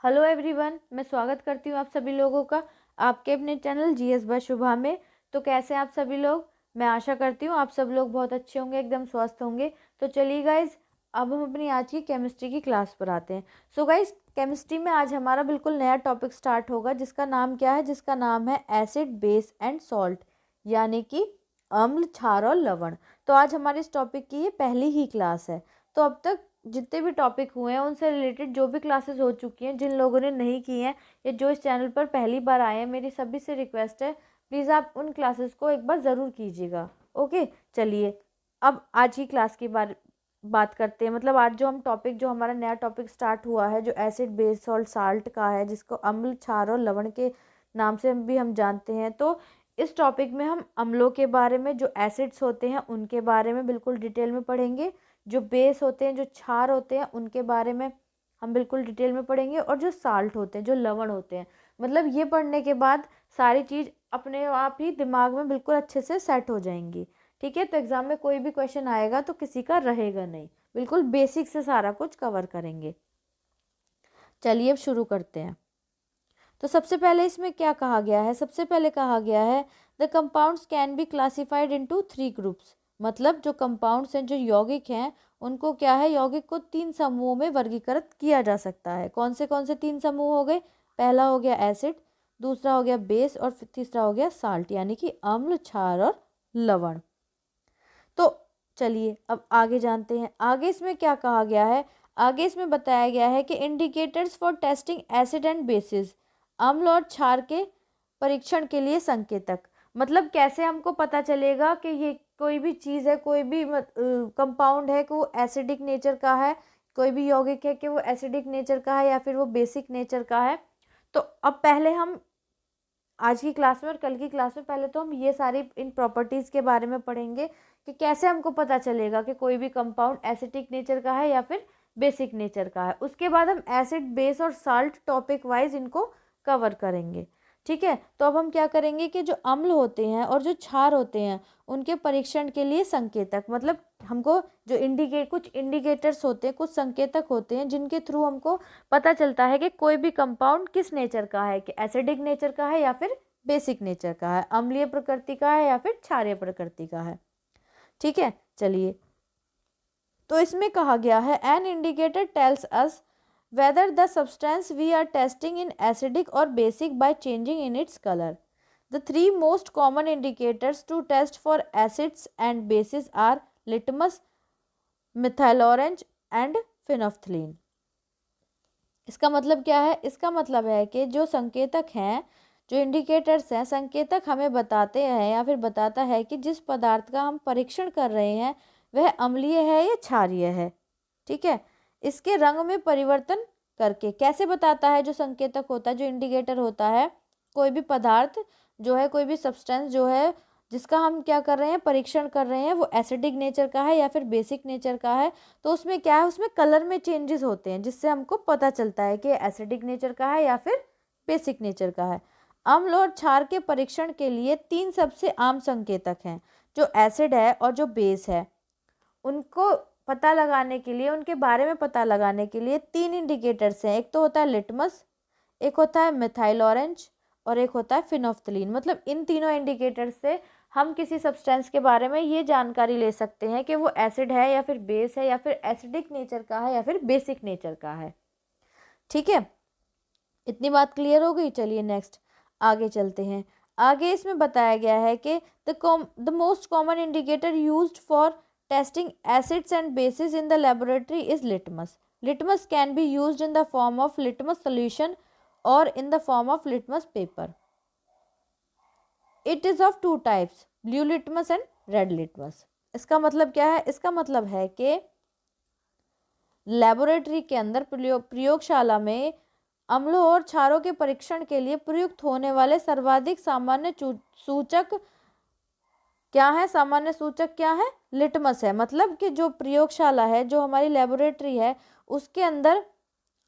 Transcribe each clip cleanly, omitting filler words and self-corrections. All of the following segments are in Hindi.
हेलो एवरीवन, मैं स्वागत करती हूँ आप सभी लोगों का आपके अपने चैनल जीएस बाय शुभा में। तो कैसे हैं आप सभी लोग? मैं आशा करती हूँ आप सब लोग बहुत अच्छे होंगे, एकदम स्वस्थ होंगे। तो चलिए गाइज, अब हम अपनी आज की केमिस्ट्री की क्लास पर आते हैं। सो गाइज, केमिस्ट्री में आज हमारा बिल्कुल नया टॉपिक स्टार्ट होगा जिसका नाम क्या है? जिसका नाम है एसिड, बेस एंड सॉल्ट, यानी कि अम्ल, क्षार और लवण। तो आज हमारे इस टॉपिक की ये पहली ही क्लास है। तो अब तक जितने भी टॉपिक हुए हैं उनसे रिलेटेड जो भी क्लासेस हो चुकी हैं, जिन लोगों ने नहीं की हैं या जो इस चैनल पर पहली बार आए हैं, मेरी सभी से रिक्वेस्ट है, प्लीज़ आप उन क्लासेस को एक बार ज़रूर कीजिएगा। ओके, चलिए अब आज की क्लास की बात करते हैं। मतलब आज जो हम टॉपिक, जो हमारा नया टॉपिक स्टार्ट हुआ है, जो एसिड, बेस और साल्ट का है, जिसको अम्ल, क्षार और लवण के नाम से भी हम जानते हैं। तो इस टॉपिक में हम अम्लों के बारे में, जो एसिड्स होते हैं उनके बारे में बिल्कुल डिटेल में पढ़ेंगे। जो बेस होते हैं, जो क्षार होते हैं, उनके बारे में हम बिल्कुल डिटेल में पढ़ेंगे। और जो साल्ट होते हैं, जो लवण होते हैं, मतलब ये पढ़ने के बाद सारी चीज़ अपने आप ही दिमाग में बिल्कुल अच्छे से सेट हो जाएंगी। ठीक है, तो एग्जाम में कोई भी क्वेश्चन आएगा तो किसी का रहेगा नहीं, बिल्कुल बेसिक से सारा कुछ कवर करेंगे। चलिए अब शुरू करते हैं। तो सबसे पहले इसमें क्या कहा गया है? सबसे पहले कहा गया है the compounds can be classified into 3 groups. मतलब जो कंपाउंड्स हैं, जो यौगिक हैं, उनको क्या है, यौगिक को 3 समूहों में वर्गीकृत किया जा सकता है। कौन से 3 समूह हो गए? पहला हो गया एसिड, दूसरा हो गया बेस और फिर तीसरा हो गया साल्ट, यानी कि अम्ल, क्षार और लवण। तो चलिए अब आगे जानते हैं। आगे इसमें क्या कहा गया है? आगे इसमें बताया गया है कि indicators for testing acid and bases, अम्ल और क्षार के परीक्षण के लिए संकेतक। मतलब कैसे हमको पता चलेगा कि ये कोई भी चीज़ है, कोई भी कंपाउंड है कि वो एसिडिक नेचर का है, कोई भी यौगिक है कि वो एसिडिक नेचर का है या फिर वो बेसिक नेचर का है। तो अब पहले हम आज की क्लास में और कल की क्लास में पहले तो हम ये सारी इन प्रॉपर्टीज़ के बारे में पढ़ेंगे कि कैसे हमको पता चलेगा कि कोई भी कंपाउंड एसिडिक नेचर का है या फिर बेसिक नेचर का है। उसके बाद हम एसिड, बेस और साल्ट टॉपिक वाइज इनको कवर करेंगे। ठीक है, तो अब हम क्या करेंगे कि जो अम्ल होते हैं और जो क्षार होते हैं उनके परीक्षण के लिए संकेतक, मतलब हमको जो कुछ इंडिकेटर्स होते हैं, कुछ संकेतक होते हैं जिनके थ्रू हमको पता चलता है कि कोई भी कंपाउंड किस नेचर का है, कि एसिडिक नेचर का है या फिर बेसिक नेचर का है, अम्लीय प्रकृति का है या फिर क्षारीय प्रकृति का है। ठीक है, चलिए तो इसमें कहा गया है an indicator tells us whether the substance we are testing in acidic और basic by changing in its colour. The 3 most common indicators to test for acids and bases are litmus, methyl orange and phenolphthalein. इसका मतलब क्या है? इसका मतलब है कि जो संकेतक हैं, जो इंडिकेटर्स हैं, संकेतक हमें बताते हैं या फिर बताता है कि जिस पदार्थ का हम परीक्षण कर रहे हैं वह अम्लीय है या क्षारीय है। ठीक है, इसके रंग में परिवर्तन करके कैसे बताता है? जो संकेतक होता है, जो इंडिकेटर होता है, कोई भी पदार्थ जो है, कोई भी सब्सटेंस जो है जिसका हम क्या कर रहे हैं, परीक्षण कर रहे हैं, वो एसिडिक नेचर का है या फिर बेसिक नेचर का है, तो उसमें क्या है, उसमें कलर में चेंजेस होते हैं जिससे हमको पता चलता है कि एसिडिक नेचर का है या फिर बेसिक नेचर का है। अम्ल और क्षार के परीक्षण के लिए 3 सबसे आम संकेतक हैं। जो एसिड है और जो बेस है, उनको पता लगाने के लिए, उनके बारे में पता लगाने के लिए 3 इंडिकेटर्स हैं। एक तो होता है लिटमस, एक होता है मिथाइल ऑरेंज और एक होता है फिनोफ्थलीन। मतलब इन तीनों इंडिकेटर से हम किसी सब्सटेंस के बारे में ये जानकारी ले सकते हैं कि वो एसिड है या फिर बेस है या फिर एसिडिक नेचर का है या फिर बेसिक नेचर का है। ठीक है, इतनी बात क्लियर हो गई। चलिए नेक्स्ट आगे चलते हैं। आगे इसमें बताया गया है कि the most common indicator used for testing acids and basis in the laboratory is litmus. Litmus can be used in the form of litmus solution और in the form of litmus paper. It is of 2 types, blue litmus and red litmus. इसका मतलब क्या है? इसका मतलब है कि लेबोरेटरी के अंदर, प्रयोगशाला में अम्लों और क्षारों के परीक्षण के लिए प्रयुक्त होने वाले सर्वाधिक सामान्य सूचक क्या है? सामान्य सूचक क्या है? लिटमस है। मतलब कि जो प्रयोगशाला है, जो हमारी लेबोरेटरी है, उसके अंदर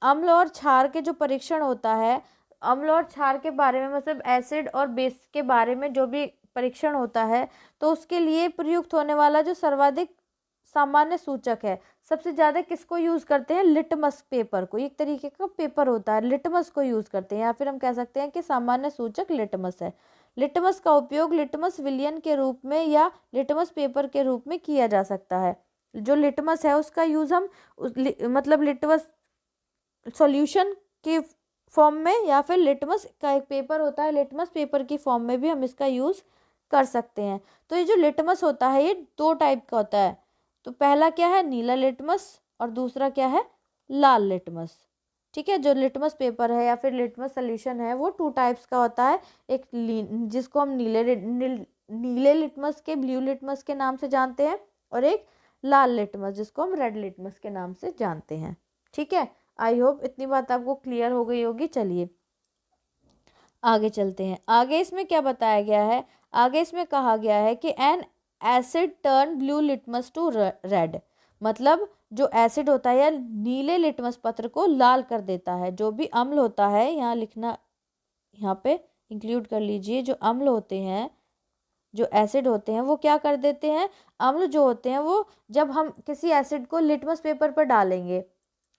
अम्ल और क्षार के जो परीक्षण होता है, अम्ल और क्षार के बारे में, मतलब एसिड और बेस के बारे में जो भी परीक्षण होता है, तो उसके लिए प्रयुक्त होने वाला जो सर्वाधिक सामान्य सूचक है। सबसे ज़्यादा किसको यूज़ करते हैं? लिटमस पेपर को। एक तरीके का पेपर होता है, लिटमस को यूज़ करते हैं, या फिर हम कह सकते हैं कि सामान्य सूचक लिटमस है। लिटमस का उपयोग लिटमस विलयन के रूप में या लिटमस पेपर के रूप में किया जा सकता है। जो लिटमस है उसका यूज़ हम मतलब लिटमस सॉल्यूशन के फॉर्म में, या फिर लिटमस का एक पेपर होता है, लिटमस पेपर की फॉर्म में भी हम इसका यूज़ कर सकते हैं। तो ये जो लिटमस होता है ये दो टाइप का होता है। तो पहला क्या है? नीला लिटमस, और दूसरा क्या है? लाल लिटमस। ठीक है, जो लिटमस पेपर है या फिर लिटमस सोल्यूशन है वो टू टाइप्स का होता है। एक जिसको हम नीले लिटमस के, ब्लू लिटमस के नाम से जानते हैं, और एक लाल लिटमस जिसको हम रेड लिटमस के नाम से जानते हैं। ठीक है, आई होप इतनी बात आपको क्लियर हो गई होगी। चलिए आगे चलते हैं। आगे इसमें क्या बताया गया है? आगे इसमें कहा गया है कि an acid turn blue litmus to red, मतलब जो एसिड होता है या नीले लिटमस पत्र को लाल कर देता है। जो भी अम्ल होता है, यहाँ लिखना, यहाँ पे इंक्लूड कर लीजिए, जो अम्ल होते हैं, जो एसिड होते हैं वो क्या कर देते हैं? अम्ल जो होते हैं वो, जब हम किसी एसिड को लिटमस पेपर पर डालेंगे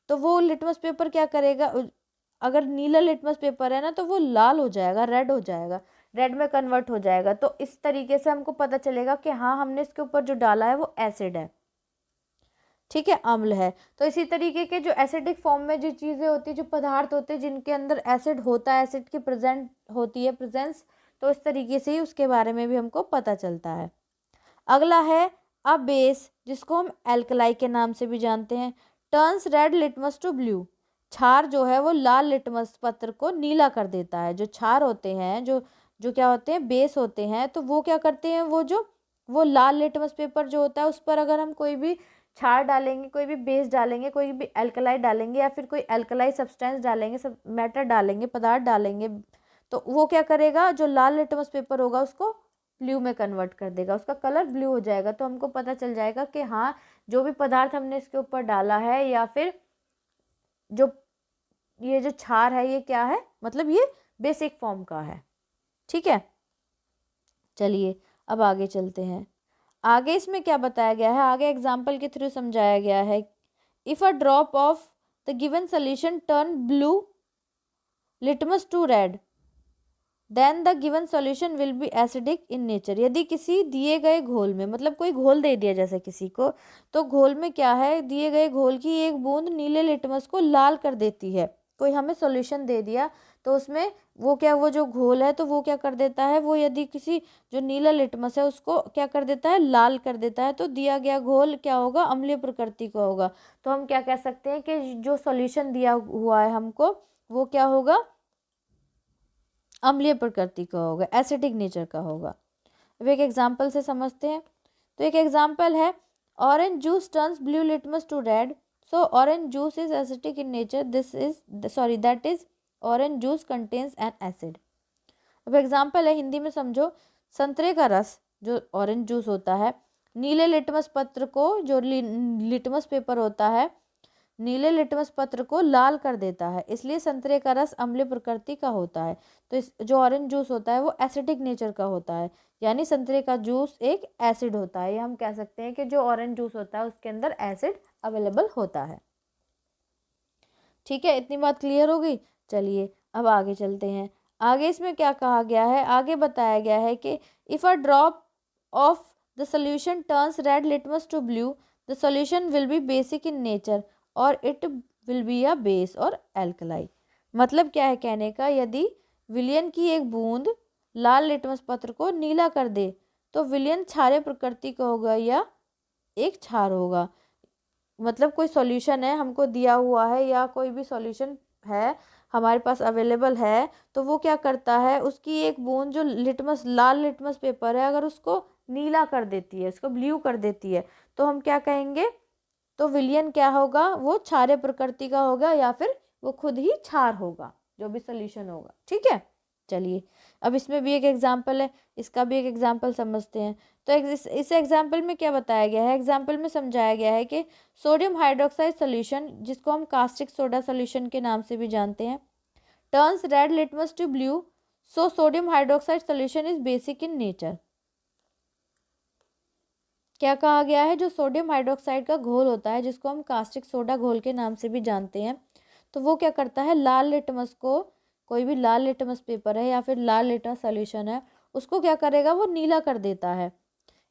तो वो लिटमस पेपर क्या करेगा? अगर नीला लिटमस पेपर है ना तो वो लाल हो जाएगा, रेड हो जाएगा, रेड में कन्वर्ट हो जाएगा। तो इस तरीके से हमको पता चलेगा कि हाँ, हमने इसके ऊपर जो डाला है वो एसिड है। ठीक है, अम्ल है। तो इसी तरीके के जो एसिडिक फॉर्म में जो चीज़ें होती है, जो पदार्थ होते हैं जिनके अंदर एसिड होता है, एसिड की प्रेजेंट होती है, प्रेजेंस, तो इस तरीके से ही उसके बारे में भी हमको पता चलता है। अगला है अ बेस, जिसको हम एल्कलाई के नाम से भी जानते हैं। Turns red litmus to blue, क्षार जो है वो लाल लिटमस पत्र को नीला कर देता है। जो क्षार होते हैं, जो जो क्या होते हैं? बेस होते हैं। तो वो क्या करते हैं? वो लाल लिटमस पेपर जो होता है उस पर अगर हम कोई भी क्षार डालेंगे, कोई भी बेस डालेंगे, कोई भी एल्कलाई डालेंगे, या फिर कोई एल्कलाई सब्सटेंस डालेंगे, सब मैटर डालेंगे, पदार्थ डालेंगे, तो वो क्या करेगा? जो लाल लिटमस पेपर होगा उसको ब्लू में कन्वर्ट कर देगा, उसका कलर ब्लू हो जाएगा। तो हमको पता चल जाएगा कि हाँ, जो भी पदार्थ हमने इसके ऊपर डाला है, या फिर जो ये जो क्षार है ये क्या है, मतलब ये बेसिक फॉर्म का है। ठीक है, चलिए अब आगे चलते हैं। आगे इसमें क्या बताया गया है? आगे एग्जाम्पल के थ्रू समझाया गया है। If a drop of the given solution turn blue litmus to red, then the given solution will be acidic in nature. यदि किसी दिए गए घोल में, मतलब कोई घोल दे दिया जैसे किसी को, तो घोल में क्या है? दिए गए घोल की एक बूंद नीले लिटमस को लाल कर देती है। कोई हमें सॉल्यूशन दे दिया तो उसमें वो क्या, वो जो घोल है तो वो क्या कर देता है? वो यदि किसी जो नीला लिटमस है उसको क्या कर देता है? लाल कर देता है। तो दिया गया घोल क्या होगा? अम्लीय प्रकृति का होगा। तो हम क्या कह सकते हैं कि जो सॉल्यूशन दिया हुआ है हमको वो क्या होगा? अम्लीय प्रकृति का होगा, एसिडिक नेचर का होगा। अब एक एग्जाम्पल से समझते हैं। तो एक एग्जाम्पल है, orange juice turns blue litmus to red, so orange juice is acidic in nature, that is orange juice contains an acid. अब एग्जाम्पल है, हिंदी में समझो। संतरे का रस, जो ऑरेंज जूस होता है, नीले लिटमस पत्र को, जो लिटमस पेपर होता है, नीले लिटमस पत्र को लाल कर देता है, इसलिए संतरे का रस अम्लीय प्रकृति का होता है। तो इस जो ऑरेंज जूस होता है वो एसिडिक नेचर का होता है, यानी संतरे का जूस एक एसिड होता है। ये हम कह सकते हैं कि जो ऑरेंज जूस होता है उसके अंदर एसिड अवेलेबल होता है। ठीक है, इतनी बात क्लियर हो गई। चलिए अब आगे चलते हैं। आगे इसमें क्या कहा गया है? आगे बताया गया है कि if a drop of the solution turns red litmus to blue, the solution will be basic in nature और it will be a base और एल्कलाई। मतलब क्या है कहने का? यदि विलयन की एक बूंद लाल लिटमस पत्र को नीला कर दे तो विलयन क्षारीय प्रकृति का होगा या एक क्षार होगा। मतलब कोई सॉल्यूशन है हमको दिया हुआ है, या कोई भी सॉल्यूशन है हमारे पास अवेलेबल है, तो वो क्या करता है? उसकी एक बूंद जो लाल लिटमस पेपर है, अगर उसको नीला कर देती है, उसको ब्लू कर देती है, तो हम क्या कहेंगे? तो विलयन क्या होगा? वो क्षारीय प्रकृति का होगा, या फिर वो खुद ही क्षार होगा, जो भी सोल्यूशन होगा। ठीक है, चलिए अब इसमें भी एक एग्जाम्पल है, इसका भी एक एग्जाम्पल समझते हैं। तो इस एग्जाम्पल में क्या बताया गया है? एग्जाम्पल में समझाया गया है कि सोडियम हाइड्रोक्साइड सोल्यूशन, जिसको हम कास्टिक सोडा सोल्यूशन के नाम से भी जानते हैं, turns red litmus to blue, so sodium hydroxide solution is basic in nature. क्या कहा गया है, जो सोडियम हाइड्रोक्साइड का घोल होता है जिसको हम कास्टिक सोडा घोल के नाम से भी जानते हैं, तो वो क्या करता है, लाल लिटमस को, कोई भी लाल लिटमस पेपर है या फिर लाल लिटमस सॉल्यूशन है, उसको क्या करेगा, वो नीला कर देता है।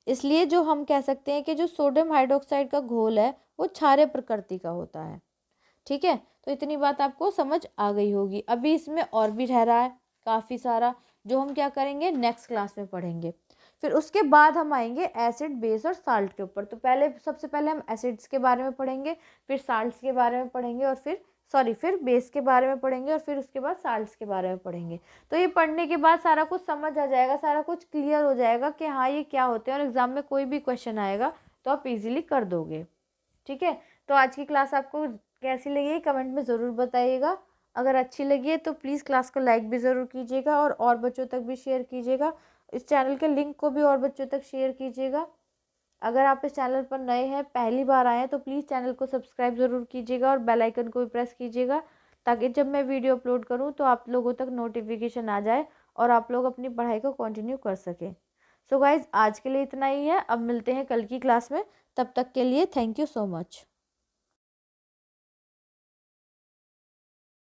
इसलिए जो हम कह सकते हैं कि जो सोडियम हाइड्रोक्साइड का घोल है वो क्षारीय प्रकृति का होता है। ठीक है, तो इतनी बात आपको समझ आ गई होगी। अभी इसमें और भी रह रहा है काफ़ी सारा, जो हम क्या करेंगे नेक्स्ट क्लास में पढ़ेंगे। फिर उसके बाद हम आएंगे एसिड, बेस और साल्ट के ऊपर। तो पहले सबसे पहले हम एसिड्स के बारे में पढ़ेंगे, फिर साल्ट्स के बारे में पढ़ेंगे, और फिर बेस के बारे में पढ़ेंगे, और फिर उसके बाद साल्ट्स के बारे में पढ़ेंगे। तो ये पढ़ने के बाद सारा कुछ समझ आ जाएगा, सारा कुछ क्लियर हो जाएगा कि हाँ ये क्या होते हैं, और एग्ज़ाम में कोई भी क्वेश्चन आएगा तो आप इजीली कर दोगे। ठीक है, तो आज की क्लास आपको कैसी लगी कमेंट में ज़रूर बताइएगा। अगर अच्छी लगी है तो प्लीज़ क्लास को लाइक भी ज़रूर कीजिएगा, और बच्चों तक भी शेयर कीजिएगा। इस चैनल के लिंक को भी और बच्चों तक शेयर कीजिएगा। अगर आप इस चैनल पर नए हैं, पहली बार आए हैं, तो प्लीज़ चैनल को सब्सक्राइब ज़रूर कीजिएगा और बेल आइकन को भी प्रेस कीजिएगा, ताकि जब मैं वीडियो अपलोड करूं तो आप लोगों तक नोटिफिकेशन आ जाए और आप लोग अपनी पढ़ाई को कंटिन्यू कर सकें। सो गाइज़, आज के लिए इतना ही है। अब मिलते हैं कल की क्लास में, तब तक के लिए थैंक यू सो मच।